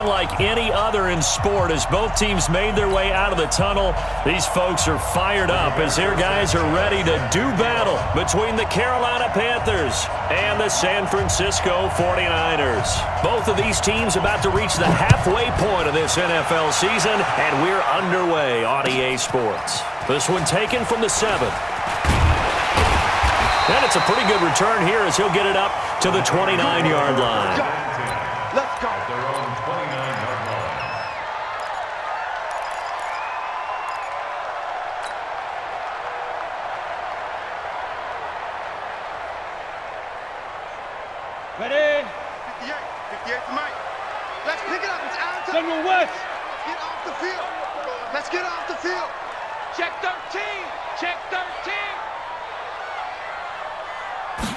Like any other in sport, as both teams made their way out of the tunnel, these folks are fired up as their guys are ready to do battle between the Carolina Panthers and the San Francisco 49ers. Both of these teams about to reach the halfway point of this NFL season, and we're underway on EA Sports. This one taken from the 7th. And it's a pretty good return here as he'll get it up to the 29-yard line. Let's go. Ready? 58. 58 to Mike. Let's pick it up. It's out of General West. Get off the field. Let's get off the field. Check 13. Check 13.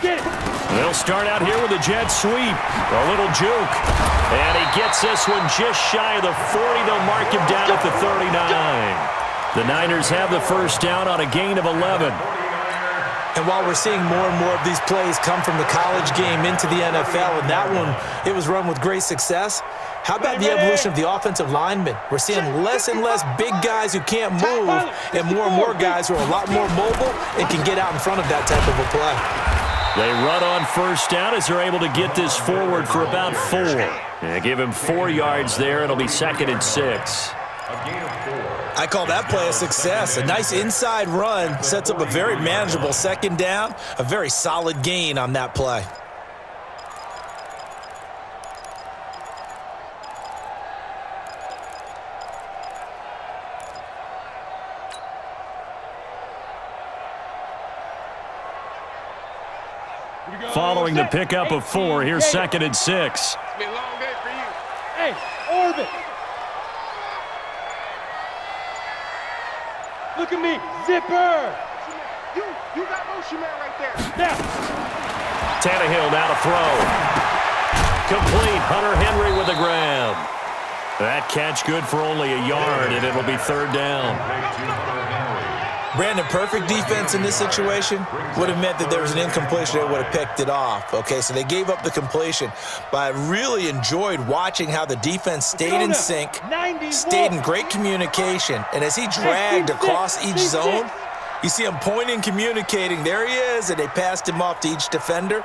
Get it. They'll start out here with a jet sweep. A little juke. And he gets this one just shy of the 40. They'll mark him down at the 39. The Niners have the first down on a gain of 11. And while we're seeing more and more of these plays come from the college game into the NFL, and that one, it was run with great success, how about the evolution of the offensive linemen? We're seeing less and less big guys who can't move and more guys who are a lot more mobile and can get out in front of that type of a play. They run on first down as they're able to get this forward for about 4. Yeah, give him 4 yards there. It'll be 2nd and 6. I call that play a success. A nice inside run sets up a very manageable 2nd down, a very solid gain on that play. Following the pickup of 4, here's 2nd and 6. It's been a long day for you. Hey, orbit. Look at me, zipper. You got motion man right there. Now. Tannehill now to throw. Complete. Hunter Henry with the grab. That catch good for only a yard, and it'll be 3rd down. Brandon, perfect defense in this situation would have meant that there was an incompletion that would have picked it off. Okay, so they gave up the completion, but I really enjoyed watching how the defense stayed in sync, stayed in great communication, and as he dragged across each zone, you see him pointing, communicating. There he is, and they passed him off to each defender.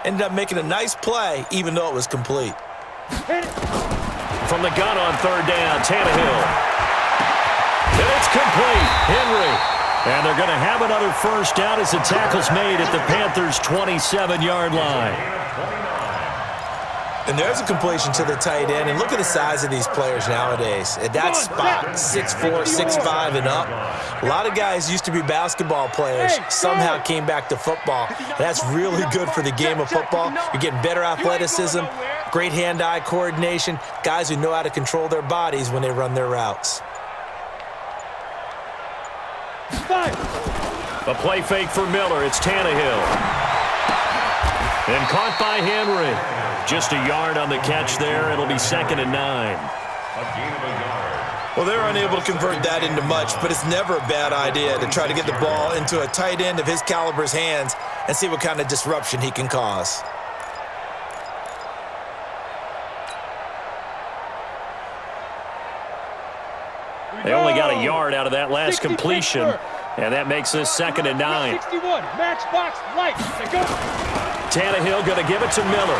Ended up making a nice play, even though it was complete. From the gun on 3rd down, Tannehill. And it's complete. Henry. And they're going to have another first down as the tackle's made at the Panthers' 27-yard line. And there's a completion to the tight end. And look at the size of these players nowadays. At that spot, 6'4", 6'5", and up. A lot of guys used to be basketball players, somehow came back to football. And that's really good for the game of football. You're getting better athleticism, great hand-eye coordination, guys who know how to control their bodies when they run their routes. A play fake for Miller. It's Tannehill. And caught by Henry. Just a yard on the catch there. It'll be 2nd and 9. Well, they're unable to convert that into much, but it's never a bad idea to try to get the ball into a tight end of his caliber's hands and see what kind of disruption he can cause. They only got a yard out of that last completion, and that makes this 2nd and 9. 61, matchbox light. Go. Tannehill going to give it to Miller.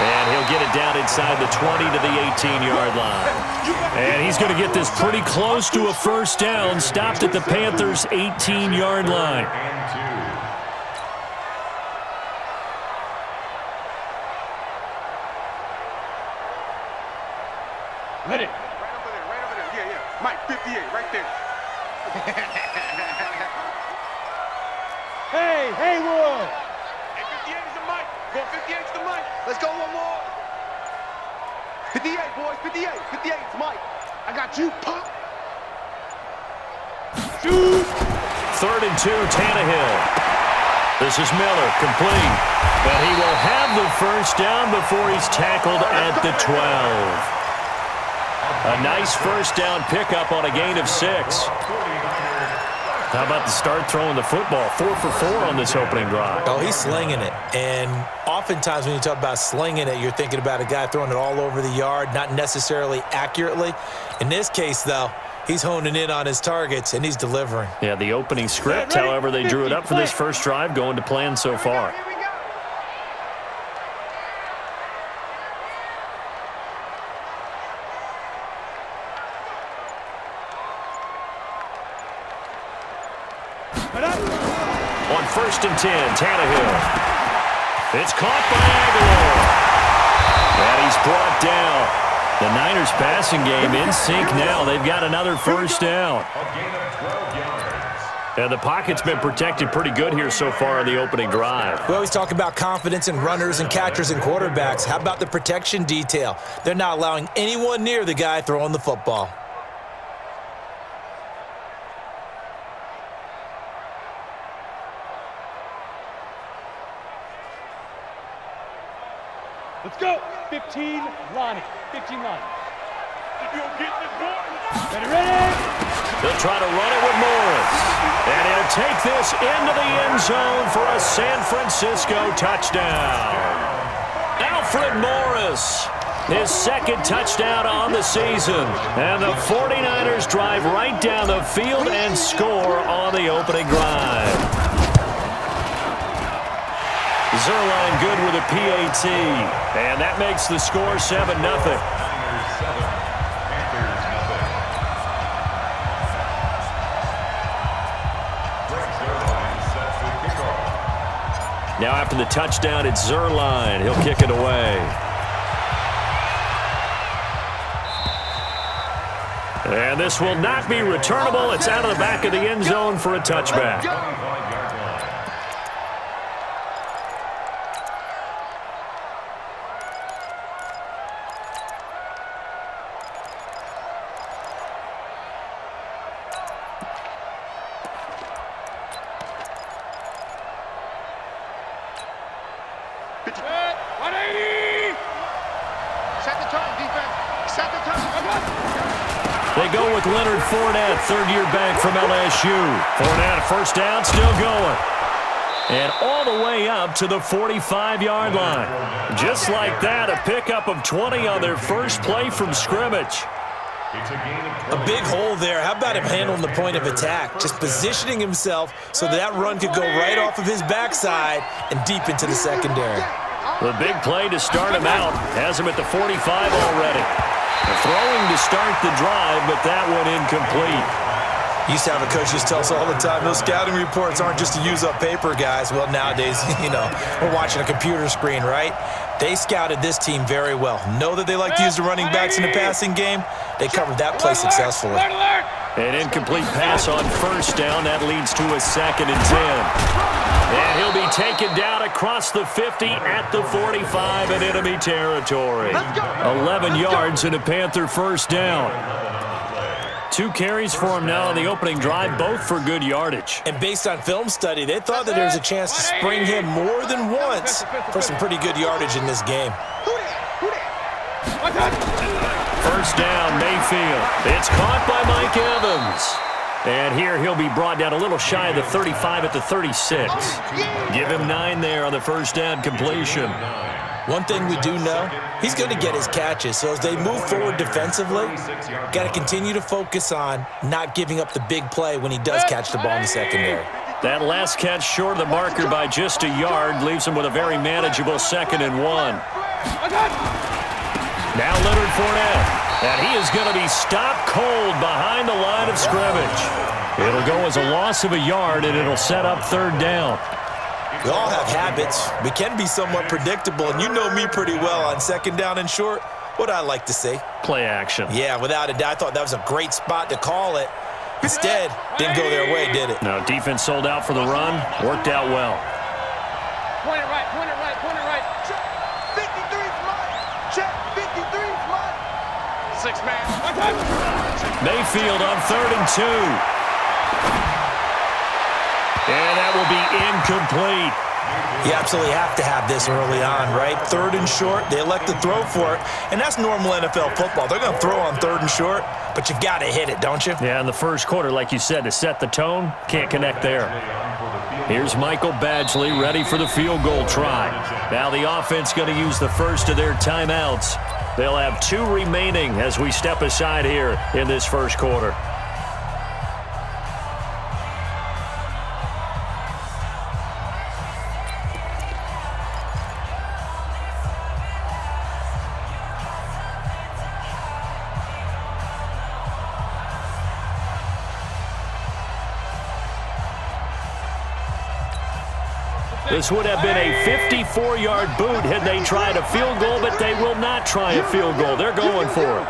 And he'll get it down inside the 20 to the 18-yard line. And he's going to get this pretty close to a first down, stopped at the Panthers' 18-yard line. Let it. Right over there. Yeah. Mike, 58, right there. Hey, Haywood. Hey, 58 is the Mike. Go 58 is the Mike. Let's go one more. 58, boys. 58. 58 is Mike. I got you, pop. Shoot. 3rd and 2, Tannehill. This is Miller, complete. But he will have the first down before he's tackled at the 12. A nice first down pickup on a gain of 6. How about the start throwing the football? 4 for 4 on this opening drive. Oh, he's slinging it. And oftentimes when you talk about slinging it, you're thinking about a guy throwing it all over the yard, not necessarily accurately. In this case, though, he's honing in on his targets, and he's delivering. Yeah, the opening script, however, they drew it up for this first drive, going to plan so far. On 1st and 10, Tannehill. It's caught by Aguilar. And he's brought down. The Niners passing game in sync now. They've got another first down. And the pocket's been protected pretty good here so far on the opening drive. We always talk about confidence in runners and catchers and quarterbacks. How about the protection detail? They're not allowing anyone near the guy throwing the football. Let's go. 15, Lonnie. 15, Lonnie. Ready? They'll try to run it with Morris. And he'll take this into the end zone for a San Francisco touchdown. Alfred Morris, his second touchdown on the season. And the 49ers drive right down the field and score on the opening drive. Zerline good with a PAT, and that makes the score 7-0. Now after the touchdown, it's Zerline. He'll kick it away. And this will not be returnable. It's out of the back of the end zone for a touchback. They go with Leonard Fournette, third-year back from LSU. Fournette, first down, still going. And all the way up to the 45-yard line. Just like that, a pickup of 20 on their first play from scrimmage. A big hole there. How about him handling the point of attack? Just positioning himself so that run could go right off of his backside and deep into the secondary. The big play to start him out has him at the 45 already. Throwing to start the drive, but that one incomplete. Used to have a coach just tell us all the time, those scouting reports aren't just to use up paper, guys. Well, nowadays, we're watching a computer screen, right? They scouted this team very well. Know that they like to use the running backs in the passing game. They covered that play successfully. An incomplete pass on first down. That leads to a 2nd and 10. And he'll be taken down across the 50 at the 45 in enemy territory. 11 yards and a Panther first down. 2 carries for him now on the opening drive, both for good yardage. And based on film study, they thought that there was a chance to spring him more than once for some pretty good yardage in this game. First down, Mayfield. It's caught by Mike Evans. And here he'll be brought down a little shy of the 35 at the 36. Give him 9 there on the first down completion. One thing we do know, he's going to get his catches. So as they move forward defensively, got to continue to focus on not giving up the big play when he does catch the ball in the secondary. That last catch short of the marker by just a yard leaves him with a very manageable 2nd and 1. Now Leonard Fournette. And he is going to be stopped cold behind the line of scrimmage. It'll go as a loss of a yard, and it'll set up 3rd down. We all have habits. We can be somewhat predictable, and you know me pretty well on 2nd down and short. What I like to say? Play action. Yeah, without a doubt. I thought that was a great spot to call it. Instead, didn't go their way, did it? No, defense sold out for the run. Worked out well. Point it right, point it right, point it right. Check. 53's mine. Check. 53's mine. 6-man. Mayfield on 3rd and 2. And that will be incomplete. You absolutely have to have this early on, right? 3rd and short, they elect to throw for it, and that's normal NFL football. They're going to throw on 3rd and short, but you've got to hit it, don't you? Yeah, in the first quarter, like you said, to set the tone, can't connect there. Here's Michael Badgley ready for the field goal try. Now the offense going to use the first of their timeouts. They'll have 2 remaining as we step aside here in this first quarter. This would have been a 54-yard boot had they tried a field goal, but they will not try a field goal. They're going for it.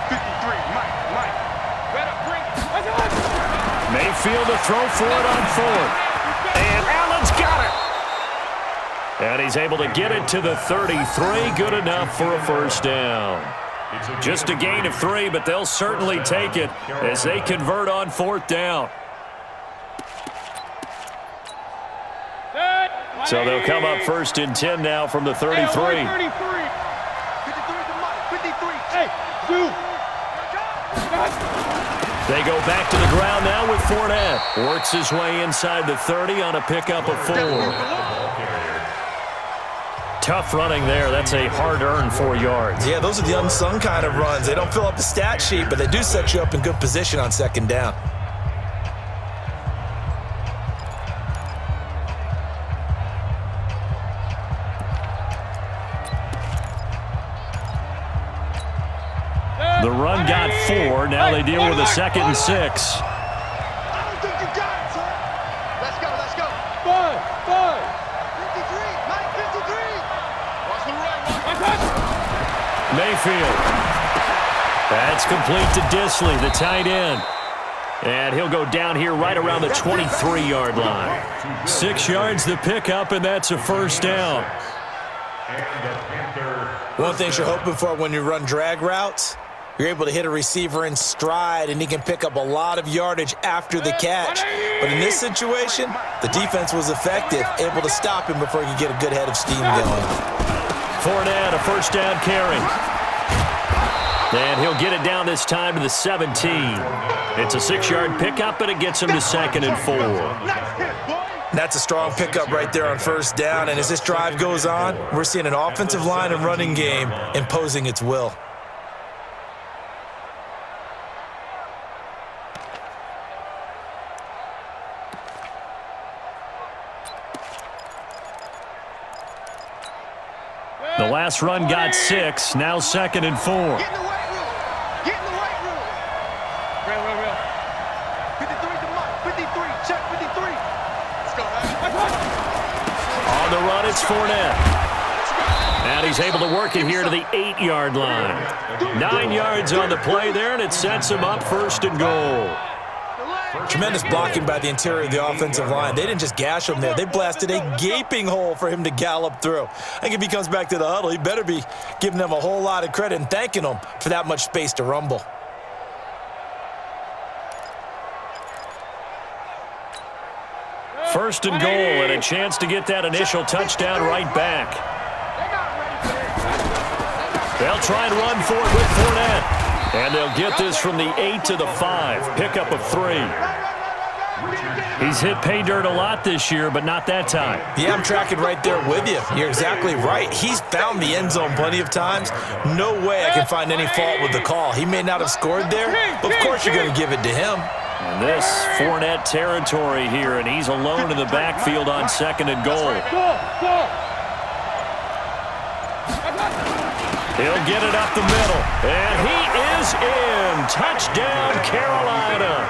53, Mike. Mayfield to throw for it on 4th. And Allen's got it. And he's able to get it to the 33. Good enough for a first down. Just a gain of 3, but they'll certainly take it as they convert on 4th down. So they'll come up 1st and 10 now from the 33. 53 to Mike. 53. Hey, dude. They go back to the ground now with Fournette. Works his way inside the 30 on a pickup of 4. Tough running there. That's a hard-earned 4 yards. Yeah, those are the unsung kind of runs. They don't fill up the stat sheet, but they do set you up in good position on 2nd down. The run got 4. Now they deal with a 2nd and 6. I don't think you got it, son. Let's go. 5. 53, Mike, 53. Watch the right. Mayfield. That's complete to Disley, the tight end. And he'll go down here right around the 23-yard line. 6 yards the pickup, and that's a first down. One thing you're hoping for when you run drag routes, you're able to hit a receiver in stride, and he can pick up a lot of yardage after the catch. But in this situation, the defense was effective, able to stop him before he could get a good head of steam going. Fournette, a first down carry. And he'll get it down this time to the 17. It's a 6-yard pickup, and it gets him to 2nd and 4. That's a strong pickup right there on 1st down, and as this drive goes on, we're seeing an offensive line and running game imposing its will. The last run got 6, now 2nd and 4. Get in the right room. Get in the right room. Real. 53 to Mike. 53. Check 53. Let's go, man. On the run, it's Fournette. And he's able to work it here to the 8-yard line. 9 yards on the play there, and it sets him up 1st and goal. Tremendous blocking by the interior of the offensive line. They didn't just gash him there. They blasted a gaping hole for him to gallop through. I think if he comes back to the huddle, he better be giving them a whole lot of credit and thanking them for that much space to rumble. First and goal, and a chance to get that initial touchdown right back. They'll try and run for it with Fournette. And they'll get this from the 8 to the 5. Pickup of 3. He's hit pay dirt a lot this year, but not that time. Yeah, I'm tracking right there with you. You're exactly right. He's found the end zone plenty of times. No way I can find any fault with the call. He may not have scored there, but of course you're going to give it to him. And this Fournette territory here, and he's alone in the backfield on 2nd and goal. He'll get it up the middle, and he is in. Touchdown, Carolina.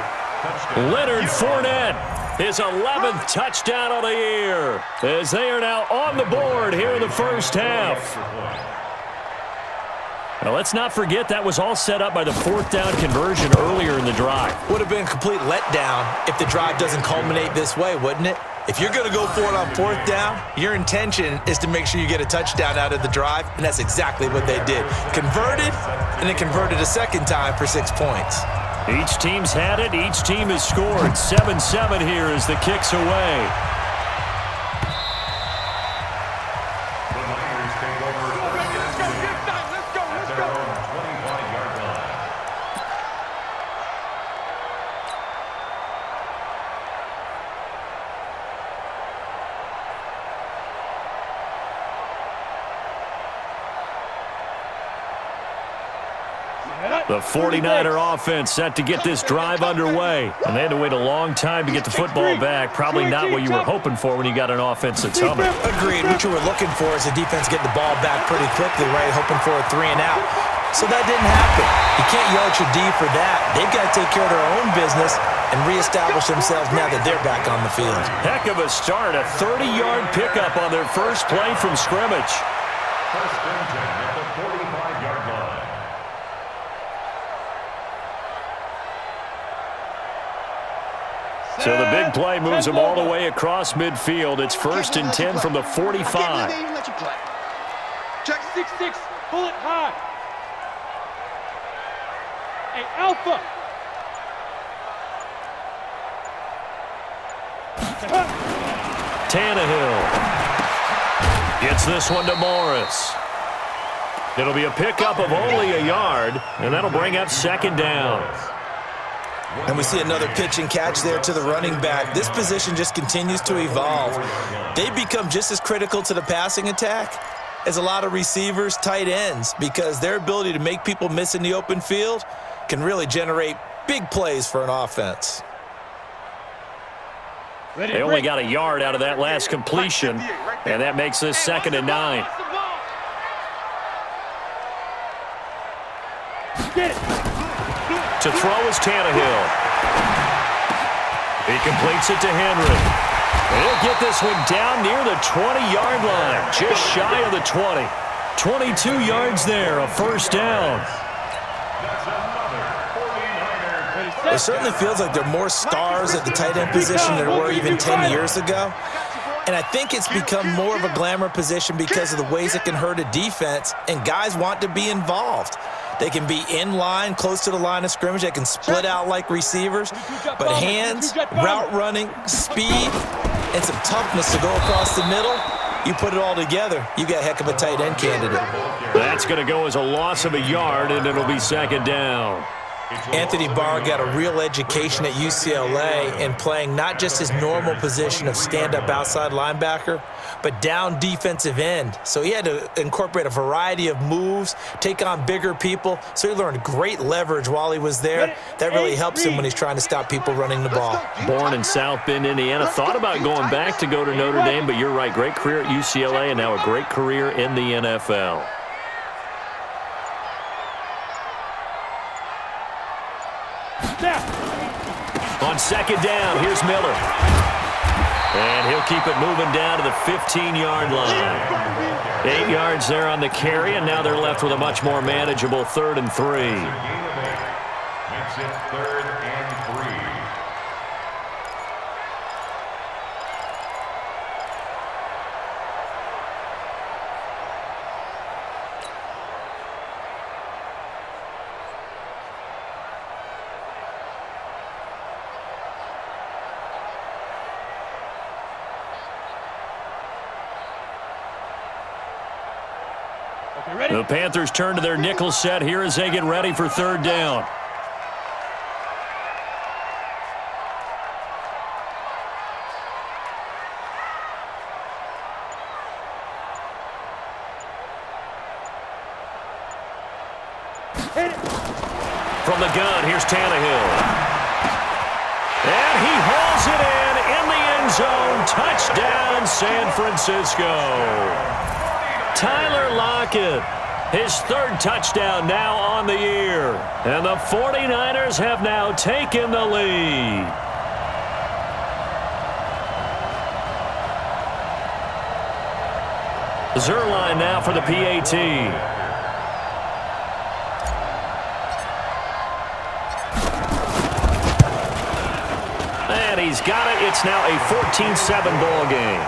Leonard Fournette, his 11th touchdown of the year, as they are now on the board here in the first half. Now, let's not forget that was all set up by the 4th down conversion earlier in the drive. Would have been a complete letdown if the drive doesn't culminate this way, wouldn't it? If you're going to go for it on 4th down, your intention is to make sure you get a touchdown out of the drive, and that's exactly what they did. Converted, and then converted a second time for 6 points. Each team's had it. Each team has scored. 7-7 here as the kick's away. The 49er offense set to get this drive underway. And they had to wait a long time to get the football back. Probably not what you were hoping for when you got an offense that's humming. Agreed. What you were looking for is the defense getting the ball back pretty quickly, right? Hoping for a 3 and out. So that didn't happen. You can't yell at your D for that. They've got to take care of their own business and reestablish themselves now that they're back on the field. Heck of a start. A 30-yard pickup on their first play from scrimmage. First and 10 at the 45-yard line. So the big play moves them all the way across midfield. It's first and 10 from the 45. Check 6-6, pull it high. Hey, Alpha. Tannehill gets this one to Morris. It'll be a pickup of only a yard, and that'll bring up second down. And we see another pitch and catch there to the running back. This position just continues to evolve. They become just as critical to the passing attack as a lot of receivers, tight ends, because their ability to make people miss in the open field can really generate big plays for an offense. They only got a yard out of that last completion, and that makes this second and 9. Get it. To throw is Tannehill. He completes it to Henry. And he'll get this one down near the 20-yard line, just shy of the 20. 22 yards there, a first down. It certainly feels like there are more stars at the tight end position than there were even 10 years ago. And I think it's become more of a glamour position because of the ways it can hurt a defense, and guys want to be involved. They can be in line, close to the line of scrimmage. They can split out like receivers. But hands, route running, speed, and some toughness to go across the middle, you put it all together, you got a heck of a tight end candidate. That's going to go as a loss of a yard, and it'll be second down. Anthony Barr got a real education at UCLA in playing not just his normal position of stand-up outside linebacker, but down defensive end. So he had to incorporate a variety of moves, take on bigger people. So he learned great leverage while he was there. That really helps him when he's trying to stop people running the ball. Born in South Bend, Indiana. Thought about going back to go to Notre Dame, but you're right. Great career at UCLA and now a great career in the NFL. On second down, here's Miller. And he'll keep it moving down to the 15-yard line. 8 yards there on the carry, and now they're left with a much more manageable 3rd and 3. Makes it 3rd and 3. The Panthers turn to their nickel set here as they get ready for 3rd down. From the gun, here's Tannehill. And he hauls it in the end zone. Touchdown, San Francisco. Tyler Lockett, his 3rd touchdown now on the year. And the 49ers have now taken the lead. Zerline now for the PAT. And he's got it. It's now a 14-7 ball game.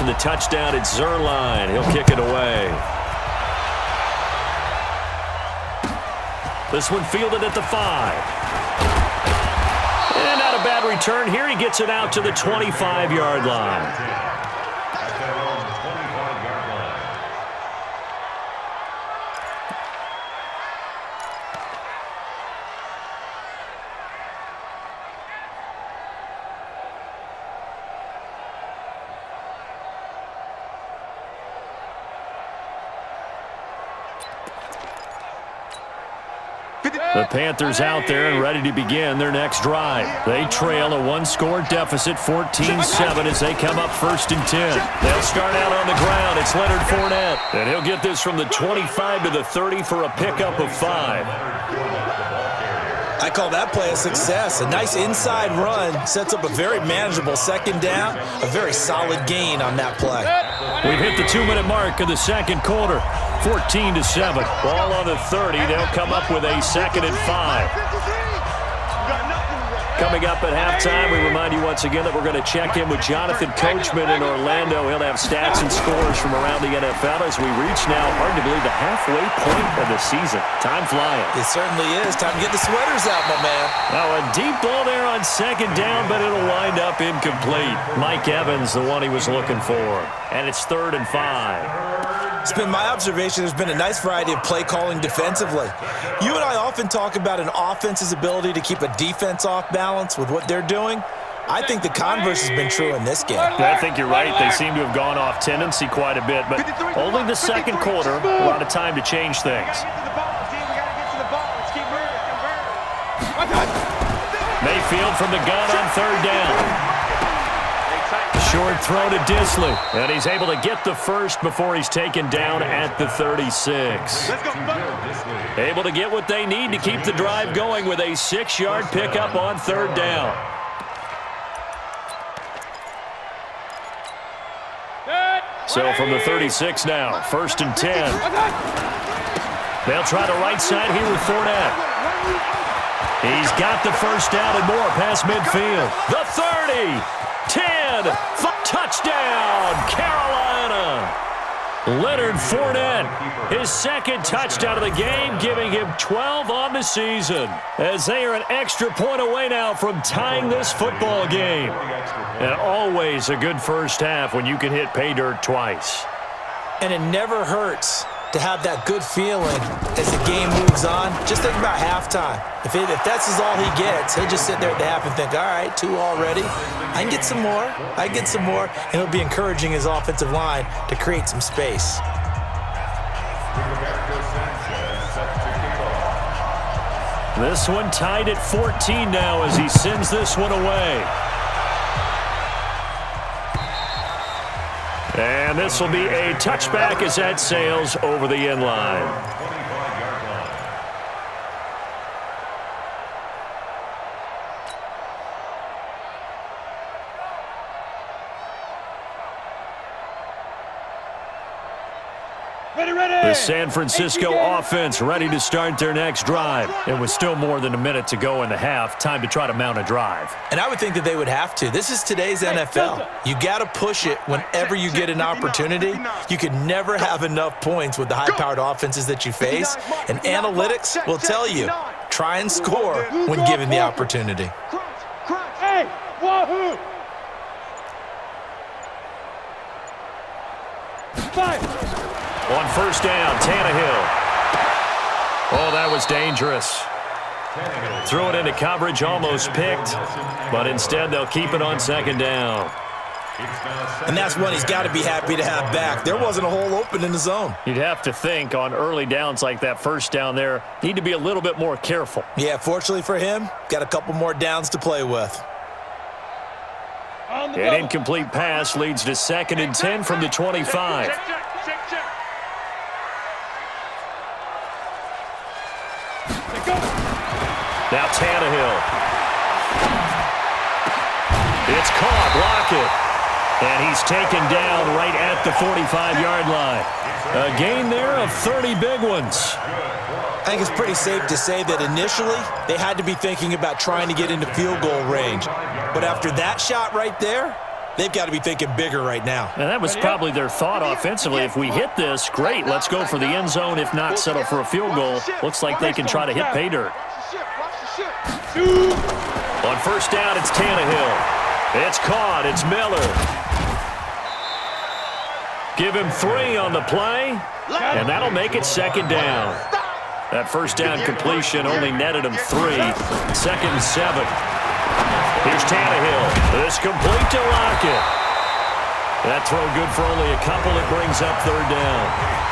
from the touchdown at Zerline. He'll kick it away. This one fielded at the 5. And not a bad return here. He gets it out to the 25-yard line. The Panthers out there and ready to begin their next drive. They trail a one-score deficit, 14-7, as they come up 1st and 10. They'll start out on the ground. It's Leonard Fournette, and he'll get this from the 25 to the 30 for a pickup of 5. I call that play a success. A nice inside run sets up a very manageable 2nd down, a very solid gain on that play. We've hit the 2-minute mark of the 2nd quarter. 14-7. Ball on the 30. They'll come up with a 2nd and 5. Coming up at halftime, we remind you once again that we're going to check in with Jonathan Coachman in Orlando. He'll have stats and scores from around the NFL as we reach now, hard to believe, the halfway point of the season. Time flying. It certainly is. Time to get the sweaters out, my man. Now a deep ball there on 2nd down, but it'll wind up incomplete. Mike Evans, the one he was looking for. And it's 3rd and 5. It's been my observation there's been a nice variety of play calling defensively. You and I often talk about an offense's ability to keep a defense off balance with what they're doing. I think the converse has been true in this game. I think you're right. They seem to have gone off tendency quite a bit, but only the 2nd quarter, a lot of time to change things. Mayfield from the gun on 3rd down. Short throw to Disley, and he's able to get the first before he's taken down at the 36. Able to get what they need to keep the drive going with a 6-yard pickup on 3rd down. So from the 36 now, 1st and 10. They'll try the right side here with Fournette. He's got the first down and more past midfield. The 30, 10, touchdown, Carolina. Leonard Fournette, his 2nd touchdown of the game, giving him 12 on the season. As they are an extra point away now from tying this football game. And always a good first half when you can hit pay dirt twice. And it never hurts to have that good feeling as the game moves on. Just think about halftime. If that's all he gets, he'll just sit there at the half and think, all right, 2 already. I can get some more. I can get some more. And he'll be encouraging his offensive line to create some space. This one tied at 14 now as he sends this one away. And this will be a touchback as that sails over the end line. The San Francisco offense ready to start their next drive. And with still more than a minute to go in the half, time to try to mount a drive. And I would think that they would have to. This is today's NFL. You got to push it whenever you get an opportunity. You can never have enough points with the high-powered offenses that you face. And analytics will tell you, try and score when given the opportunity. Hey, wahoo! 5. On 1st down, Tannehill. Oh, that was dangerous. Threw it into coverage, almost picked, but instead they'll keep it on 2nd down. And that's one he's got to be happy to have back. There wasn't a hole open in the zone. You'd have to think on early downs like that 1st down there, need to be a little bit more careful. Yeah, fortunately for him, got a couple more downs to play with. An incomplete pass leads to 2nd and 10 from the 25. Now Tannehill. It's caught, Lockett. And he's taken down right at the 45-yard line. A gain there of 30 big ones. I think it's pretty safe to say that initially they had to be thinking about trying to get into field goal range. But after that shot right there, They've got to be thinking bigger right now. And that was probably their thought offensively. If we hit this, great, let's go for the end zone. If not, settle for a field goal. Looks like they can try to hit pay dirt. On first down, it's Tannehill. It's caught. It's Miller. Give him 3 on the play, and that'll make it second down. That first down completion only netted him 3. Second and 7. Here's Tannehill. This complete to Lockett. That throw good for only a couple. It brings up third down.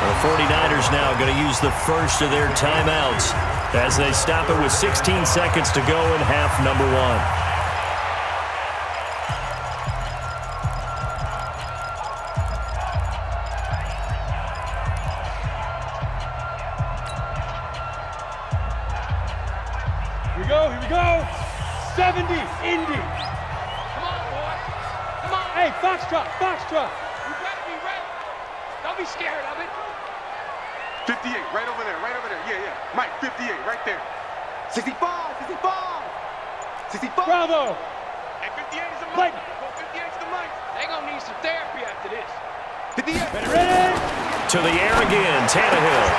The 49ers now going to use the first of their timeouts as they stop it with 16 seconds to go in half number 1. Here we go. 70, Indy. Come on, boy. Come on. Hey, Foxtrot. You better be ready. Don't be scared of it. 58, right over there. Yeah. Mike, 58, right there. 65. 65. Bravo. And 58 is the Mike. 58 is the Mike. They gonna need some therapy after this. 58. Ready? To the air again, Tannehill.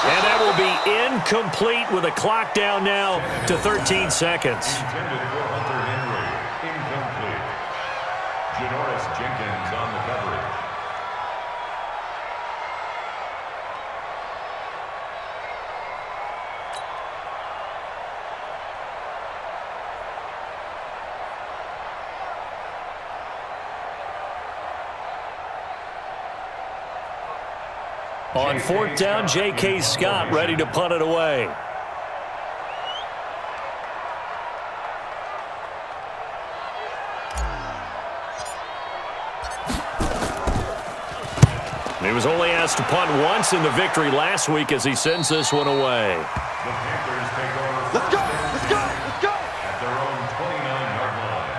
And that will be incomplete with a clock down now to 13 seconds. Intended for Hunter Henry. Incomplete. Janoris Jenkins on the coverage. On fourth down, J.K. Scott ready to punt it away. He was only asked to punt once in the victory last week as he sends this one away. The Panthers take over. Let's go. At their own 29-yard line.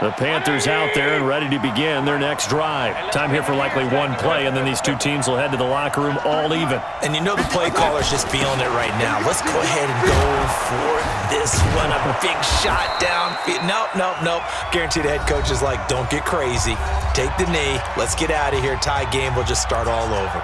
The Panthers out there and ready to begin their next drive. Time here for likely one play, and then these two teams will head to the locker room all even. And you know the play caller's just feeling it right now. Let's go ahead and go for this one. A big shot down. Nope. Guaranteed the head coach is like, don't get crazy. Take the knee. Let's get out of here. Tie game. We'll just start all over.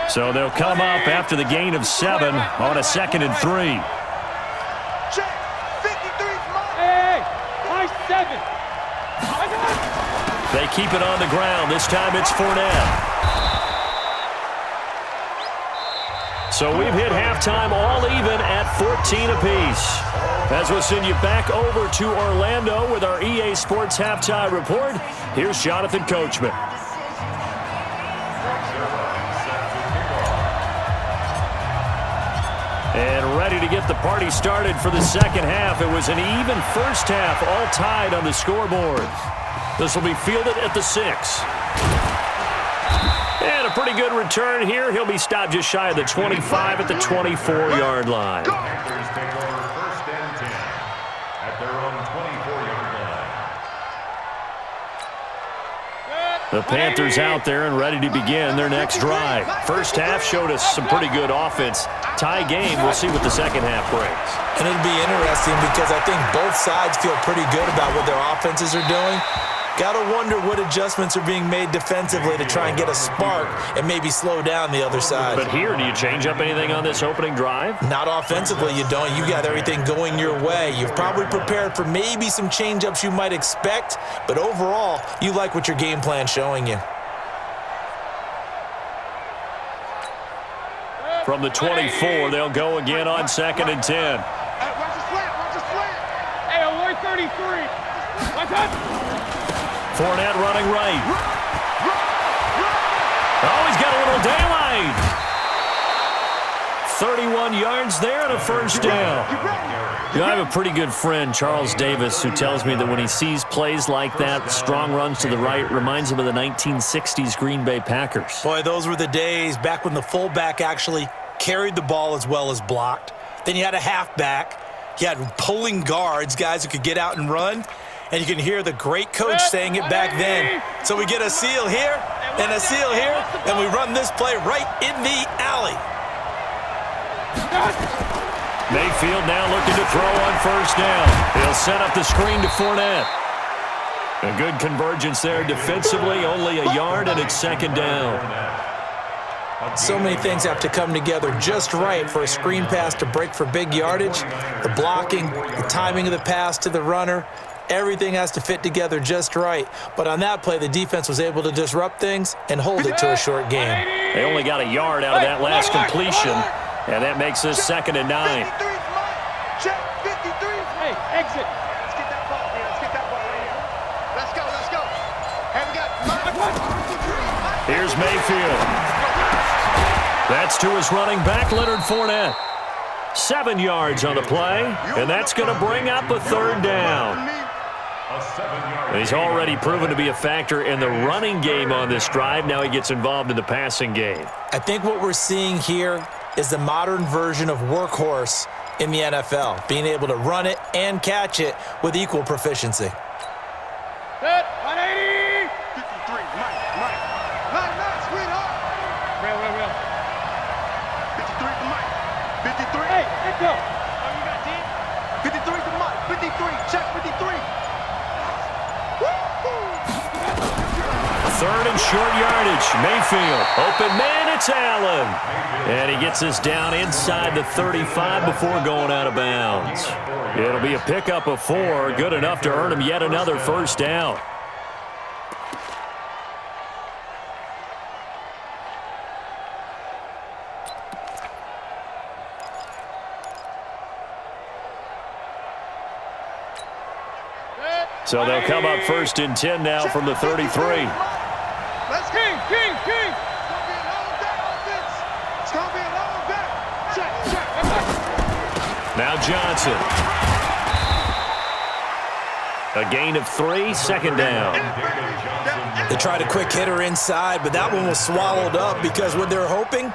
So they'll come up after the gain of 7 on a 2nd and 3. Check. 53's Mike. Hey, high 7. They keep it on the ground. This time it's Fournette. So we've hit halftime all even at 14 apiece. As we'll send you back over to Orlando with our EA Sports Halftime Report, here's Jonathan Coachman. And ready to get the party started for the second half. It was an even first half, all tied on the scoreboard. This will be fielded at the 6. And a pretty good return here. He'll be stopped just shy of the 25 at the 24-yard line. Panthers take over first and 10 at their own 24-yard line. The Panthers out there and ready to begin their next drive. First half showed us some pretty good offense. Tie game, we'll see what the second half brings. And it'll be interesting because I think both sides feel pretty good about what their offenses are doing. Got to wonder what adjustments are being made defensively to try and get a spark and maybe slow down the other side. But here, do you change up anything on this opening drive? Not offensively, you don't. You got everything going your way. You've probably prepared for maybe some change-ups you might expect, but overall, you like what your game plan's showing you. From the 24, they'll go again on 2nd and 10. Hey, watch the slant. Hey, alert 33. Watch out. Fournette running right. Oh, he's got a little daylight. 31 yards there and a first down. You know, I have a pretty good friend, Charles Davis, who tells me that when he sees plays like that, strong runs to the right, reminds him of the 1960s Green Bay Packers. Boy, those were the days back when the fullback actually carried the ball as well as blocked. Then you had a halfback. You had pulling guards, guys who could get out and run. And you can hear the great coach saying it back then. So we get a seal here and a seal here, and we run this play right in the alley. Mayfield now looking to throw on first down. He'll set up the screen to Fournette. A good convergence there defensively, only a yard, and it's second down. So many things have to come together just right for a screen pass to break for big yardage. The blocking, the timing of the pass to the runner, everything has to fit together just right. But on that play, the defense was able to disrupt things and hold it to a short game. They only got a yard out of that last completion, and that makes this second and 9. 53, check, 53. Hey, exit. Let's get that ball here. Let's get that ball right here. Let's go, let's go. Hey, we got Here's Mayfield. That's to his running back, Leonard Fournette. 7 yards on the play, and that's going to bring up a third down. He's already proven to be a factor in the running game on this drive. Now he gets involved in the passing game. I think what we're seeing here is the modern version of workhorse in the NFL, being able to run it and catch it with equal proficiency. Set, 180. 53, Mike, sweetheart. Real. 53 to Mike, 53. Hey, let's go. 53 to Mike, 53, check, 53. Third and short yardage. Mayfield. Open man, it's Allen. And he gets us down inside the 35 before going out of bounds. It'll be a pickup of 4. Good enough to earn him yet another first down. So they'll come up first and 10 now from the 33. Let's go. King. It's gonna be a long day, offense. It's gonna be a long day. Check. Now Johnson. A gain of 3, second down. They tried a quick hitter inside, but that one was swallowed up because what they're hoping,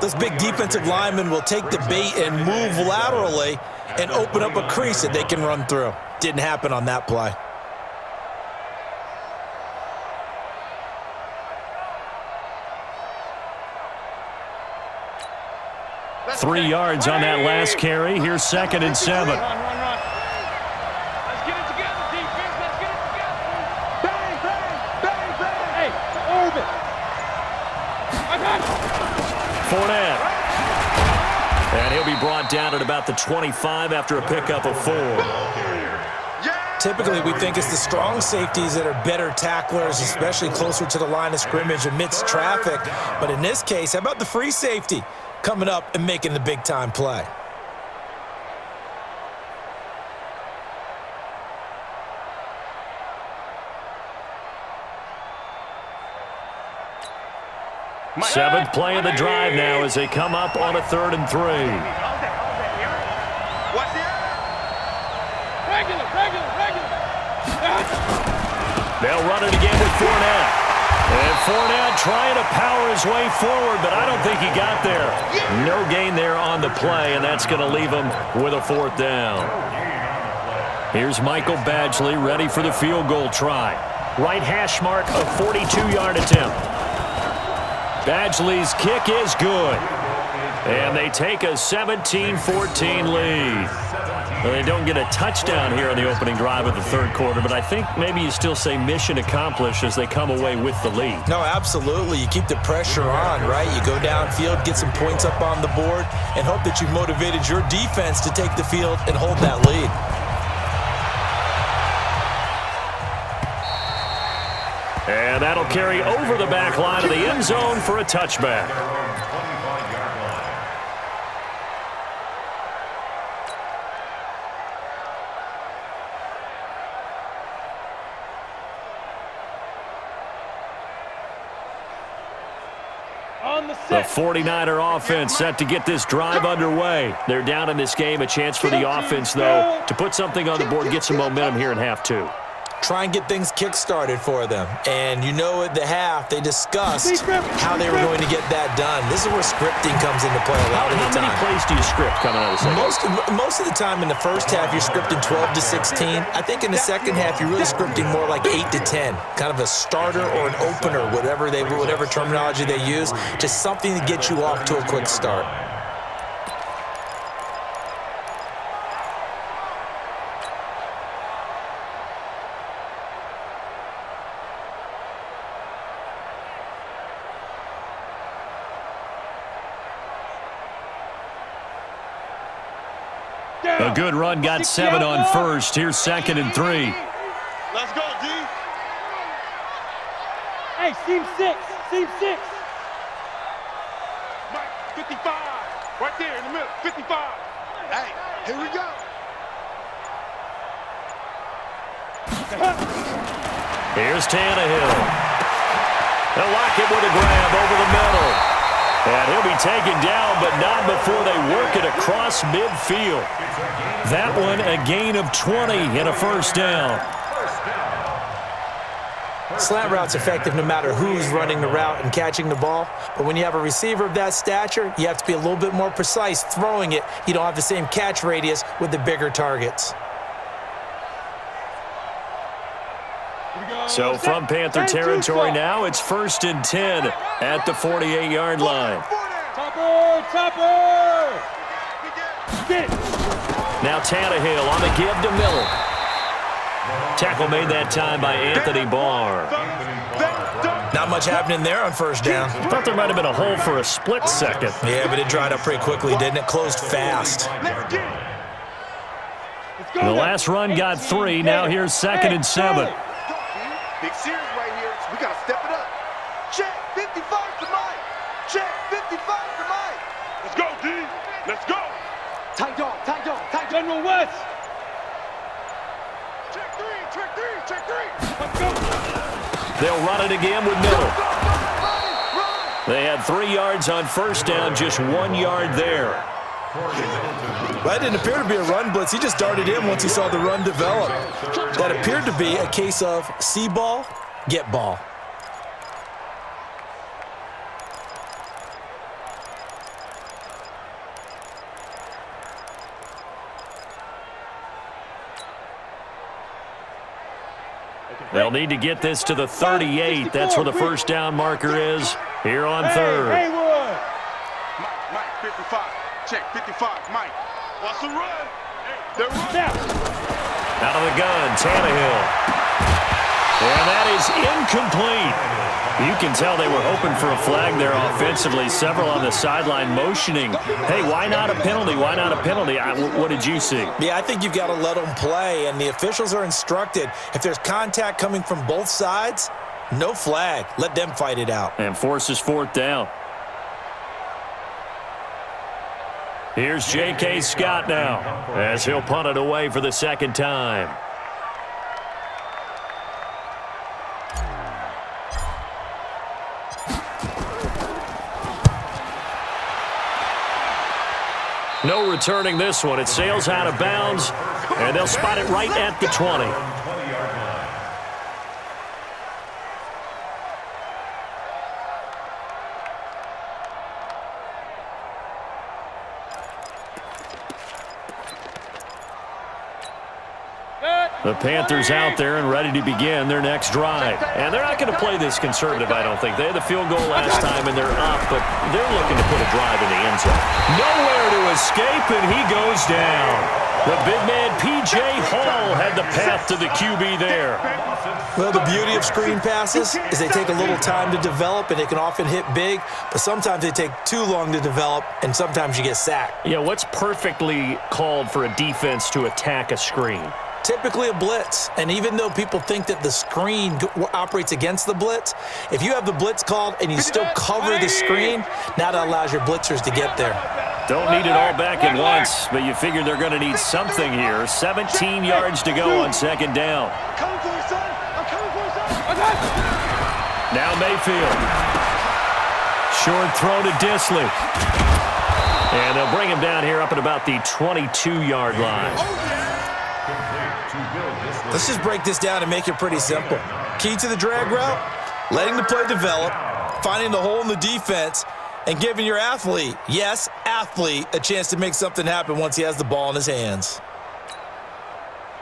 those big defensive linemen will take the bait and move laterally and open up a crease that they can run through. Didn't happen on that play. 3 yards on that last carry. Here's second and 7. Run. Let's get it together, defense. Let's get it together. Bang. Hey, orbit. I got it. Fournette. And he'll be brought down at about the 25 after a pickup of 4. Typically, we think it's the strong safeties that are better tacklers, especially closer to the line of scrimmage amidst traffic. But in this case, how about the free safety coming up and making the big-time play? Seventh play of the drive now as they come up on a 3rd and 3. Watch the Regular. They'll run it again with Fournette. And Fournette trying to power his way forward, but I don't think he got there. No gain there on the play, and that's going to leave him with a 4th down. Here's Michael Badgley ready for the field goal try. Right hash mark, a 42-yard attempt. Badgley's kick is good. And they take a 17-14 lead. Well, they don't get a touchdown here on the opening drive of the 3rd quarter, but I think maybe you still say mission accomplished as they come away with the lead. No, absolutely. You keep the pressure on, right? You go downfield, get some points up on the board, and hope that you've motivated your defense to take the field and hold that lead. And that'll carry over the back line of the end zone for a touchback. On The 49er offense set to get this drive underway. They're down in this game. A chance for the offense, though, to put something on the board, get some momentum here in half two. Try and get things kick-started for them. And you know at the half, they discussed how they were going to get that done. This is where scripting comes into play a lot of the time. How many plays do you script coming out of the second? Most of the time in the first half, you're scripting 12 to 16. I think in the second half, you're really scripting more like 8 to 10. Kind of a starter or an opener, whatever terminology they use. Just something to get you off to a quick start. A good run, got 7 on first. Here's 2nd and 3. Let's go, D. Hey, seam 6. Seam 6. Mike, 55. Right there in the middle. 55. Hey, here we go. Here's Tannehill. They'll lock it with a grab over the middle. And he'll be taken down, but not before they work it across midfield. That one, a gain of 20 and a first down. Slant route's effective no matter who's running the route and catching the ball. But when you have a receiver of that stature, you have to be a little bit more precise throwing it. You don't have the same catch radius with the bigger targets. So from Panther territory now, it's 1st and 10 at the 48-yard line. Topper! Now Tannehill on the give to Miller. Tackle made that time by Anthony Barr. Not much happening there on first down. Thought there might have been a hole for a split second. Yeah, but it dried up pretty quickly, didn't it? Closed fast. The last run got 3. Now here's 2nd and 7. Big series right here. So we got to step it up. Check 55 to Mike. Check 55 to Mike. Let's go, D. Let's go. Tight dog. General West. Check 3. Check 3. Let's go. They'll run it again with Miller. They had 3 yards on first down, just 1 yard there. That didn't appear to be a run blitz. He just darted in once he saw the run develop. That appeared to be a case of see ball, get ball. They'll need to get this to the 38. That's where the first down marker is here on 3rd. Haywood. Mike, 55. Check 55. Mike. Watch the run. They're running. Out of the gun, Tannehill. And that is incomplete. You can tell they were hoping for a flag there offensively. Several on the sideline motioning. Hey, why not a penalty? Why not a penalty? What did you see? Yeah, I think you've got to let them play, and the officials are instructed. If there's contact coming from both sides, no flag. Let them fight it out. And forces 4th down. Here's J.K. Scott now as he'll punt it away for the 2nd time. No returning this one. It sails out of bounds, and they'll spot it right at the 20. The Panthers out there and ready to begin their next drive. And they're not going to play this conservative, I don't think. They had the field goal last time, and they're up, but they're looking to put a drive in the end zone. Nowhere to escape, and he goes down. The big man, P.J. Hall, had the path to the QB there. Well, the beauty of screen passes is they take a little time to develop, and they can often hit big, but sometimes they take too long to develop, and sometimes you get sacked. Yeah, what's perfectly called for a defense to attack a screen? Typically a blitz, and even though people think that the screen operates against the blitz, if you have the blitz called and you still cover the screen, now that allows your blitzers to get there. Don't need it all back at once, but you figure they're going to need something here. 17 yards to go on 2nd down. Coming for you, son. I'm coming for you, son. Now Mayfield. short throw to Disley. And they'll bring him down here up at about the 22-yard line. Let's just break this down and make it pretty simple. Key to the drag route, letting the play develop, finding the hole in the defense, and giving your athlete, yes, athlete, a chance to make something happen once he has the ball in his hands.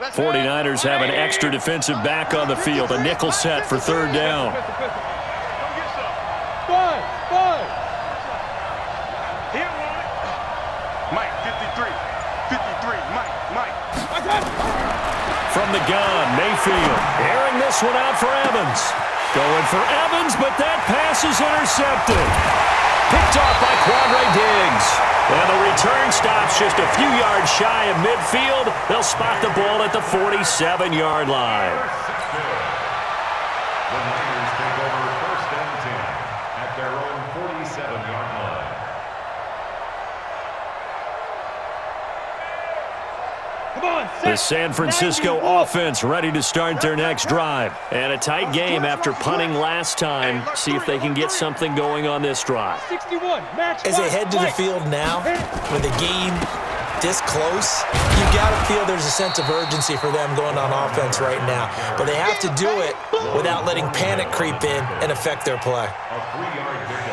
49ers have an extra defensive back on the field, a nickel set for third down. Mike, 53, Mike. From the gun, Mayfield airing this one out for Evans. Going for Evans, but that pass is intercepted. Picked off by Quandre Diggs. And the return stops just a few yards shy of midfield. They'll spot the ball at the 47-yard line. The Niners take over first and 10 at their own 47-yard line. The San Francisco offense ready to start their next drive. And a tight game after punting last time. See if they can get something going on this drive. 61, match. As they head to the field now, with the game this close, you got to feel there's a sense of urgency for them going on offense right now. But they have to do it without letting panic creep in and affect their play. A 3-yard pickup.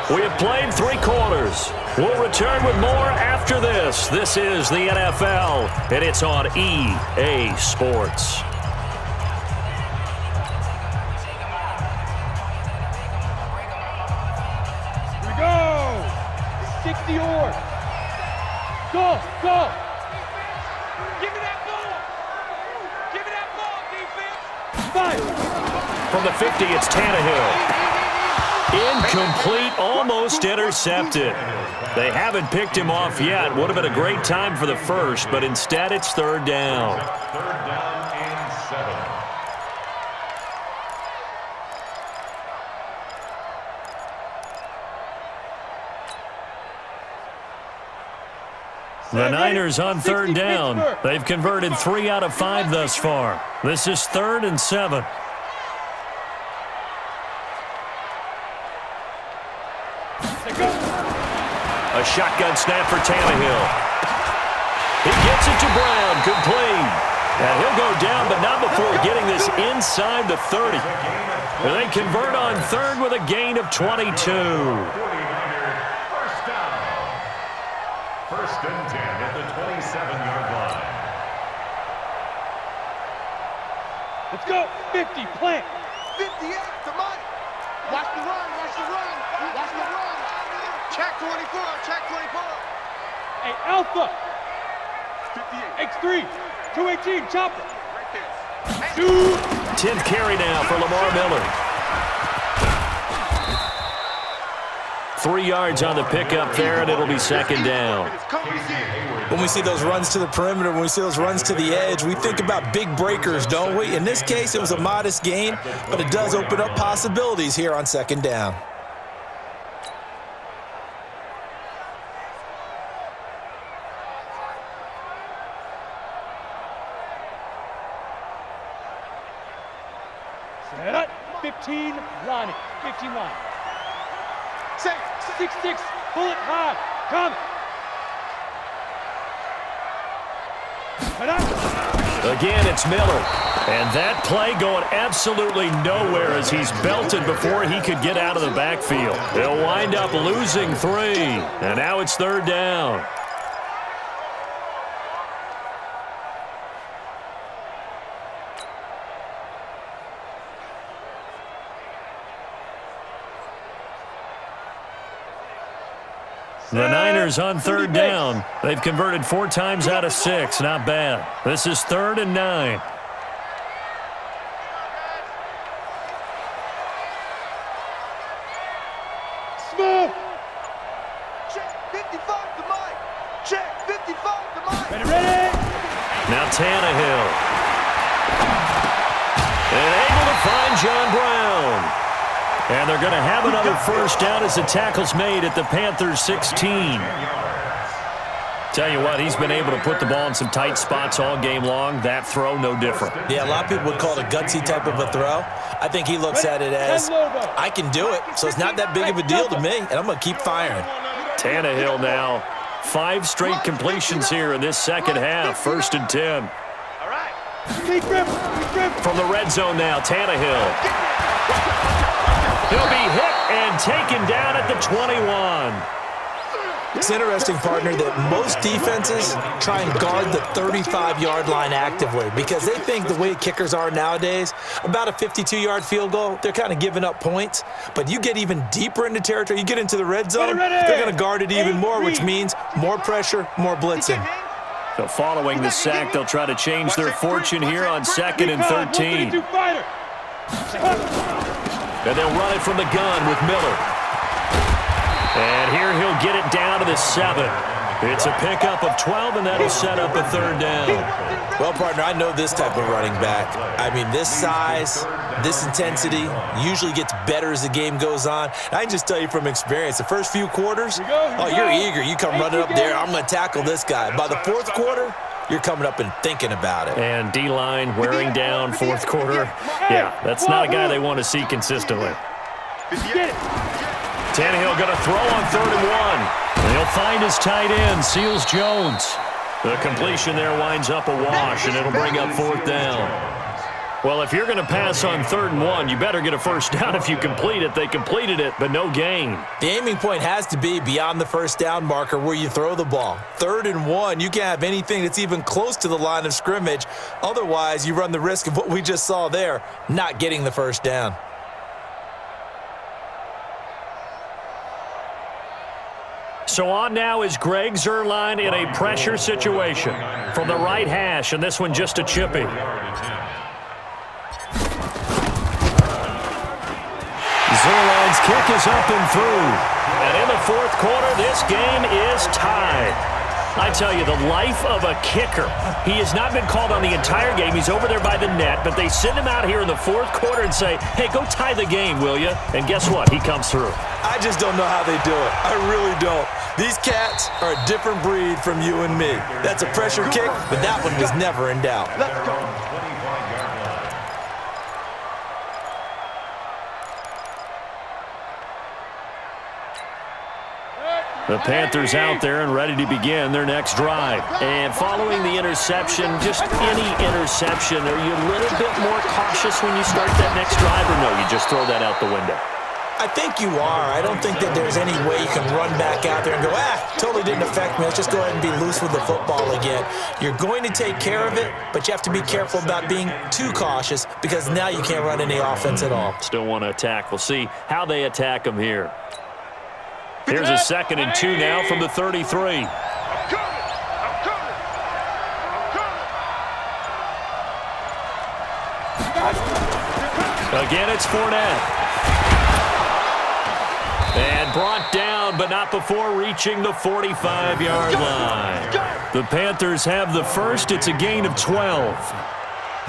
We have played 3 quarters. We'll return with more after this. This is the NFL, and it's on EA Sports. Here we go. 60 or. Go. Give me that ball. Give me that ball, defense. 5. From the 50, it's Tannehill. Incomplete, almost intercepted. They haven't picked him off yet. Would have been a great time for the first, but instead it's third down. Third down and 7. The Niners on third down. They've converted 3 out of 5 thus far. This is 3rd and 7. A shotgun snap for Tannehill. He gets it to Brown, complete. And he'll go down, but not before getting this inside the 30. And they convert on 3rd with a gain of 22. 49er first down. First and 10 at the 27-yard line. Let's go. 50, plant. 58 to Mike. Watch the run. Check 24. Hey, Alpha. 58. X3. 218, chopper. Right there. Shoot. 10th carry now for Lamar Miller. 3 yards on the pickup there, and it'll be second down. When we see those runs to the perimeter, when we see those runs to the edge, we think about big breakers, don't we? In this case, it was a modest gain, but it does open up possibilities here on second down. Set up. 15, line. 15 line. 6-6, pull it high. Come. Again, it's Miller. And that play going absolutely nowhere as he's belted before he could get out of the backfield. They'll wind up losing 3. And now it's third down. The Niners on third down. They've converted 4 times out of 6. Not bad. This is 3rd and 9. Smooth. Check 55 to Mike. Check 55 to Mike. Ready. Now Tannehill. And able to find John Brown. And they're going to have another first down as the tackle's made at the Panthers 16. Tell you what, he's been able to put the ball in some tight spots all game long. That throw, no different. Yeah, a lot of people would call it a gutsy type of a throw. I think he looks at it as, I can do it, so it's not that big of a deal to me, and I'm going to keep firing. Tannehill now. 5 straight completions here in this second half. 1st and 10. From the red zone now, Tannehill. He'll be hit and taken down at the 21. It's interesting, partner, that most defenses try and guard the 35-yard line actively because they think the way kickers are nowadays, about a 52-yard field goal, they're kind of giving up points. But you get even deeper into territory, you get into the red zone, they're going to guard it even more, which means more pressure, more blitzing. So following the sack, they'll try to change their fortune here on 2nd and 13. And they'll run it from the gun with Miller. And here he'll get it down to the 7. It's a pickup of 12, and that'll set up a 3rd down. Well, partner, I know this type of running back. I mean, this size, this intensity usually gets better as the game goes on. And I can just tell you from experience, the first few quarters, you're eager. You come running up there, I'm going to tackle this guy. By the 4th quarter, you're coming up and thinking about it. And D-line wearing down 4th quarter. Yeah, that's not a guy they want to see consistently. Tannehill going to throw on 3rd and 1. And he'll find his tight end, Seals Jones. The completion there winds up a wash, and it'll bring up 4th down. Well, if you're going to pass on 3rd and 1, you better get a 1st down if you complete it. They completed it, but no gain. The aiming point has to be beyond the 1st down marker where you throw the ball. 3rd and 1, you can't have anything that's even close to the line of scrimmage. Otherwise, you run the risk of what we just saw there, not getting the 1st down. So on now is Greg Zuerlein in a pressure situation from the right hash, and this one just a chippy. Zuerlein's kick is up and through. And in the 4th quarter, this game is tied. I tell you, the life of a kicker. He has not been called on the entire game. He's over there by the net, but they send him out here in the 4th quarter and say, hey, go tie the game, will you? And guess what? He comes through. I just don't know how they do it. I really don't. These cats are a different breed from you and me. That's a pressure kick, but that one was never in doubt. Let's go. The Panthers out there and ready to begin their next drive. And following the interception, just any interception, are you a little bit more cautious when you start that next drive, or no, you just throw that out the window? I think you are. I don't think that there's any way you can run back out there and go, totally didn't affect me. Let's just go ahead and be loose with the football again. You're going to take care of it, but you have to be careful about being too cautious because now you can't run any offense at all. Still want to attack. We'll see how they attack them here. Here's a 2nd and 2 now from the 33. Again, it's Fournette. And brought down, but not before reaching the 45-yard line. The Panthers have the first. It's a gain of 12.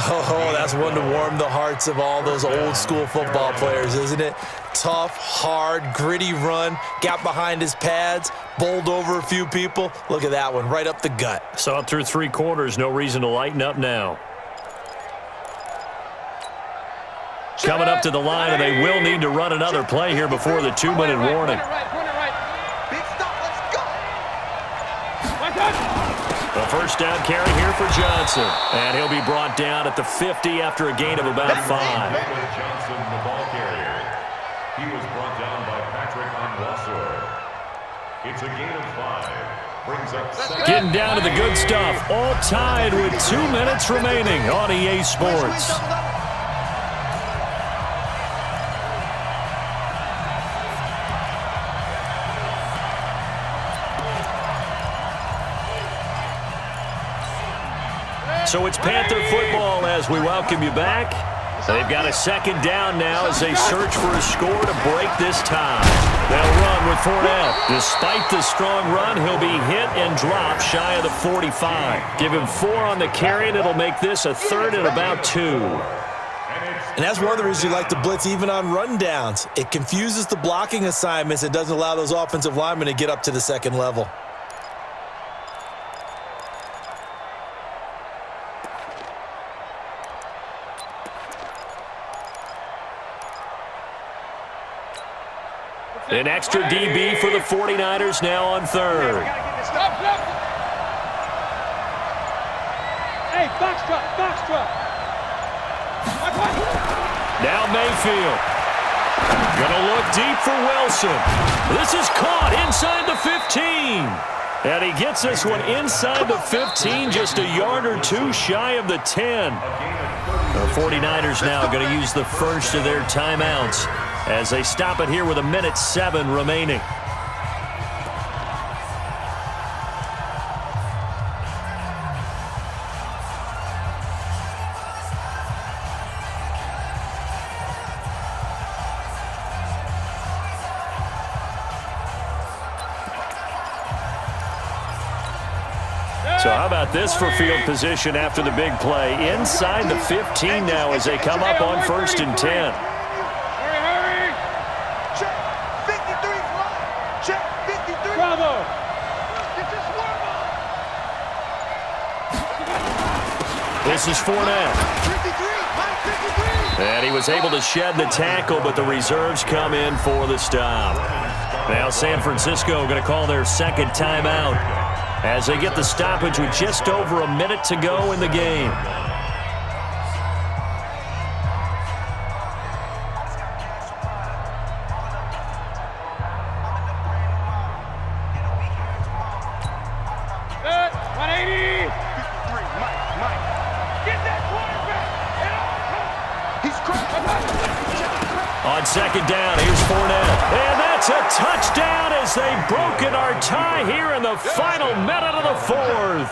Oh, that's one to warm the hearts of all those old-school football players, isn't it? Tough, hard, gritty run, got behind his pads, bowled over a few people. Look at that one, right up the gut. Saw it through 3 quarters, no reason to lighten up now. Coming up to the line, and they will need to run another play here before the 2-minute warning. Big stop, let's go. A 1st down carry here for Johnson. And he'll be brought down at the 50 after a gain of about 5. Johnson, the ball carrier. He was brought down by Patrick Onwuasor. It's a gain of 5. Brings up 2nd. Getting down to the good stuff. All tied with 2 minutes remaining on EA Sports. So it's Panther football as we welcome you back. They've got a 2nd down now as they search for a score to break this tie. They'll run with Fournette. Despite the strong run, he'll be hit and dropped shy of the 45. Give him 4 on the carry, and it'll make this a 3rd and about 2. And that's one of the reasons you like to blitz even on rundowns. It confuses the blocking assignments. It doesn't allow those offensive linemen to get up to the 2nd level. An extra DB for the 49ers now on third. Stop. Hey, box drop. Now Mayfield. Gonna look deep for Wilson. This is caught inside the 15. And he gets this one inside the 15, just a yard or two shy of the 10. The 49ers now going to use the first of their timeouts as they stop it here with 1:07 remaining. So how about this for field position after the big play? Inside the 15 now as they come up on 1st and 10. Hurry. Check. 53 fly. Check. 53. Bravo. Get this worm on. This is Fournette. 53. Mike 53. And he was able to shed the tackle, but the reserves come in for the stop. Now San Francisco going to call their second timeout as they get the stoppage with just over a minute to go in the game. Set. 180. 53. Mike. Get that quarterback. He's cracked. On second down, here's Fournette. And that's a touchdown as they've broken our tie here in the final minute of the fourth.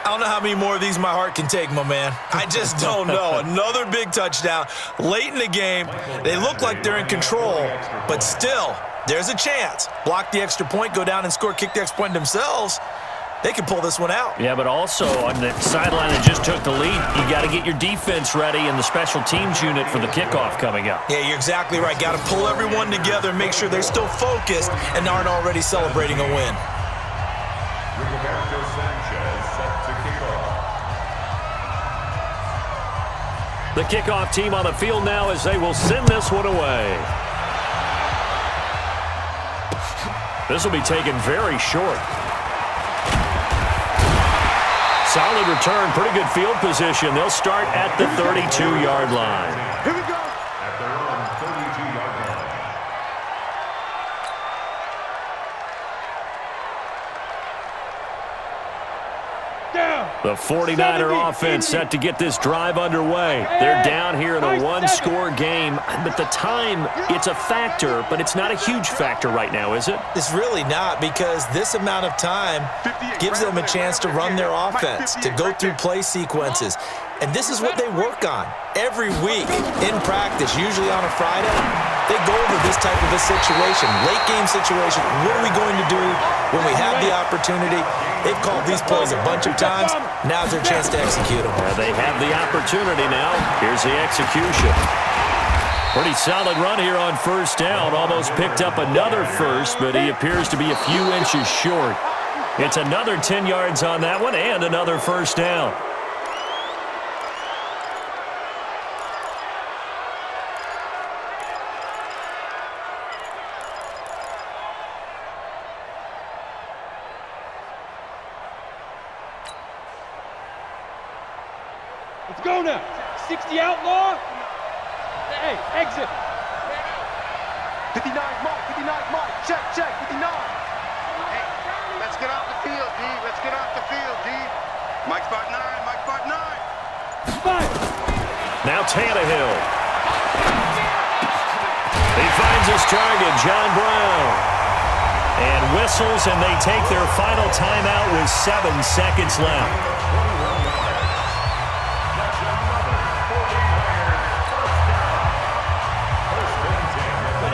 I don't know how many more of these my heart can take, my man. I just don't know. Another big touchdown late in the game. They look like they're in control, but still, there's a chance. Block the extra point, go down and score, kick the extra point themselves. They can pull this one out. Yeah, but also on the sideline that just took the lead, you got to get your defense ready and the special teams unit for the kickoff coming up. Yeah, you're exactly right. Got to pull everyone together and make sure they're still focused and aren't already celebrating a win. Roberto Sanchez set to kick off. The kickoff team on the field now as they will send this one away. This will be taken very short. Solid return, pretty good field position. They'll start at the 32-yard line. Here we go. At their own 32-yard line. Down. The 49er offense set to get this drive underway. They're down here in a one-score game, but the time, it's a factor, but it's not a huge factor right now, is it? It's really not, because this amount of time gives them a chance to run their offense, to go through play sequences. And this is what they work on every week in practice, usually on a Friday. They go over this type of a situation, late game situation. What are we going to do when we have the opportunity? They've called these plays a bunch of times. Now's their chance to execute them. They have the opportunity now. Here's the execution. Pretty solid run here on first down. Almost picked up another first, but he appears to be a few inches short. It's another 10 yards on that one and another first down. Let's go now. 60 outlaw. Hey, exit. 59 Mike. 59 Mike. Check. 59. Hey, let's get off the field, D. Let's get off the field, D. Mike spot 9. Mike spot 9. Five. Now Tannehill. He finds his target, John Brown. And whistles, and they take their final timeout with 7 seconds left.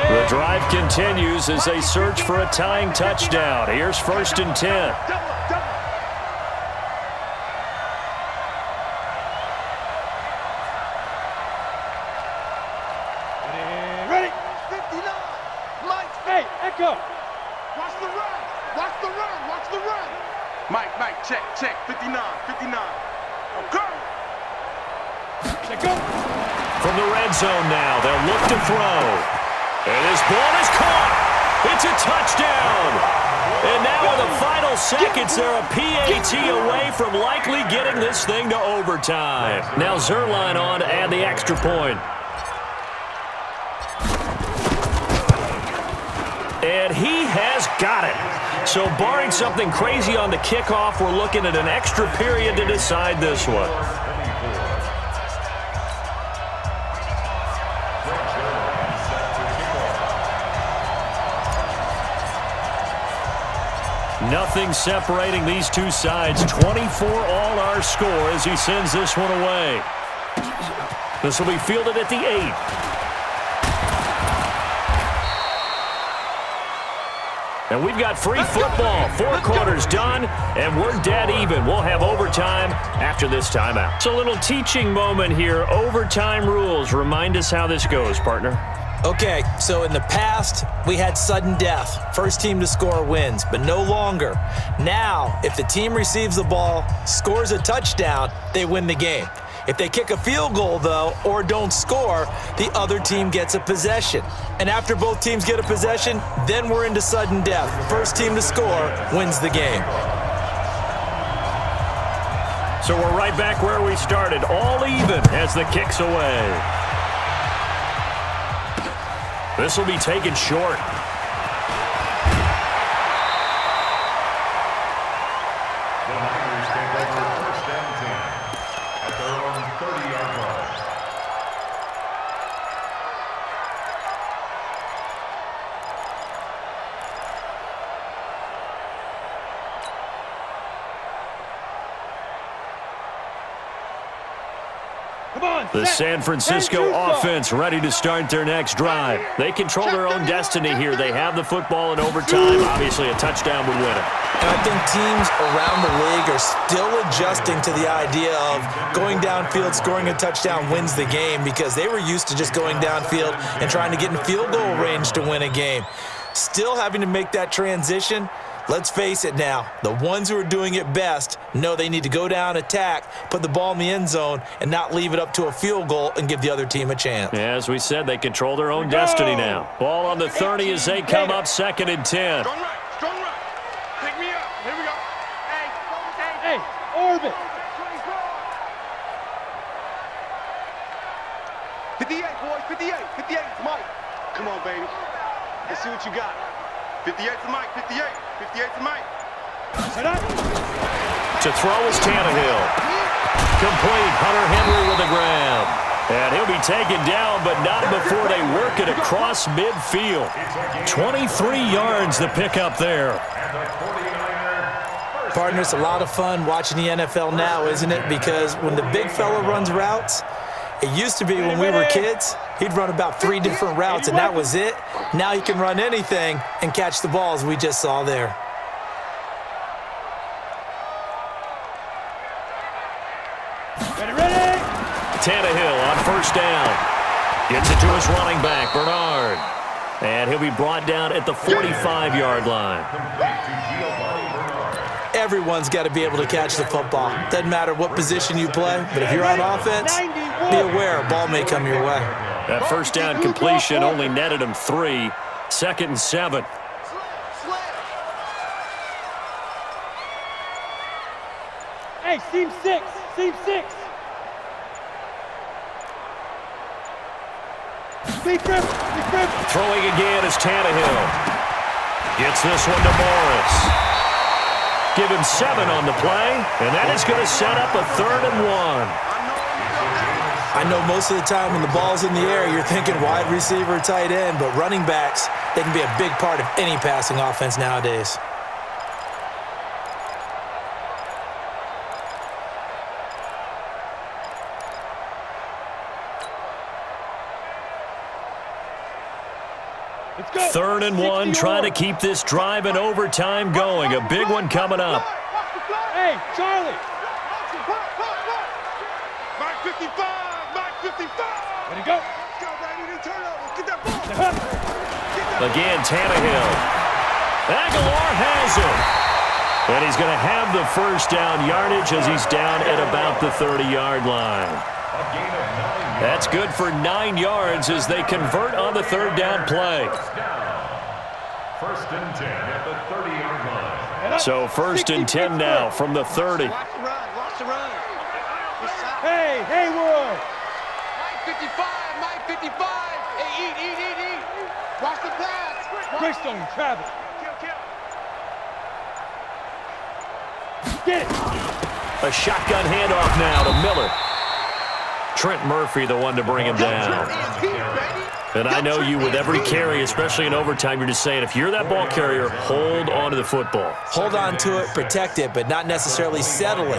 The drive continues as they search for a tying touchdown. Here's 1st and 10. Ready. 59. Mike. Hey, echo. Watch the run. Watch the run. Watch the run. Mike, check. 59. From the red zone now, they'll look to throw. And this ball is caught. It's a touchdown. And now in the final seconds, they're a PAT away from likely getting this thing to overtime. Now Zerline on to add the extra point. And he has got it. So barring something crazy on the kickoff, we're looking at an extra period to decide this one. Nothing separating these two sides. 24 all our score as he sends this one away. This will be fielded at the 8. And we've got free football. 4 quarters done, and we're dead even. We'll have overtime after this timeout. It's a little teaching moment here. Overtime rules. Remind us how this goes, partner. Okay, so in the past, we had sudden death. First team to score wins, but no longer. Now, if the team receives the ball, scores a touchdown, they win the game. If they kick a field goal, though, or don't score, the other team gets a possession. And after both teams get a possession, then we're into sudden death. First team to score wins the game. So we're right back where we started, all even as the kick's away. This will be taken short. The Niners take over first and 10 at their own 30-yard line. The San Francisco offense ready to start their next drive. They control their own destiny here. They have the football in overtime. Obviously, a touchdown would win it. And I think teams around the league are still adjusting to the idea of going downfield, scoring a touchdown wins the game, because they were used to just going downfield and trying to get in field goal range to win a game. Still having to make that transition. Let's face it now, the ones who are doing it best know they need to go down, attack, put the ball in the end zone, and not leave it up to a field goal and give the other team a chance. Yeah, as we said, they control their own destiny now. Ball on the 30 as they come up 2nd and 10. Strong right, strong right. Pick me up. Here we go. Hey, orbit. 58, boys, 58. 58, Mike. Come on, baby. Let's see what you got. 58 to Mike, 58. 58 to Mike. To throw is Tannehill. Complete. Hunter Henry with a grab. And he'll be taken down, but not before they work it across midfield. 23 yards to pick up there. Partner, it's a lot of fun watching the NFL now, isn't it? Because when the big fella runs routes, it used to be when we were kids, he'd run about 3 different routes, and that was it. Now he can run anything and catch the balls we just saw there. Ready? Tannehill on first down. Gets it to his running back, Bernard. And he'll be brought down at the 45-yard line. Everyone's got to be able to catch the football. Doesn't matter what position you play, but if you're on offense, be aware a ball may come your way. That first down completion only netted him 3. 2nd and 7. Hey, seam 6. Seam 6. Big grip. Big grip. Throwing again is Tannehill. Gets this one to Morris. Give him 7 on the play, and that is going to set up a 3rd and 1. I know most of the time when the ball's in the air, you're thinking wide receiver, tight end, but running backs, they can be a big part of any passing offense nowadays. Let's go. 3rd and 1, trying to keep this drive in overtime going. A big one coming up. Hey, Charlie. Mike 55, Mike 55. Ready to go. Go, baby, turn over. Get that ball. Again, Tannehill. Aguilar has it. And he's going to have the first down yardage as he's down at about the 30-yard line. That's good for 9 yards as they convert on the third down play. First and 10 at the 30-yard line. So first and 10 now from the 30. Watch the run. Watch the run. Hey, Haywood. Mike 55. Mike 55. Hey, eat. Watch the pass. Greystone, Travis. Get it. A shotgun handoff now to Miller. Trent Murphy, the one to bring him down. And I know you with every carry, especially in overtime, you're just saying, if you're that ball carrier, hold on to the football. Hold on to it, protect it, but not necessarily settle it.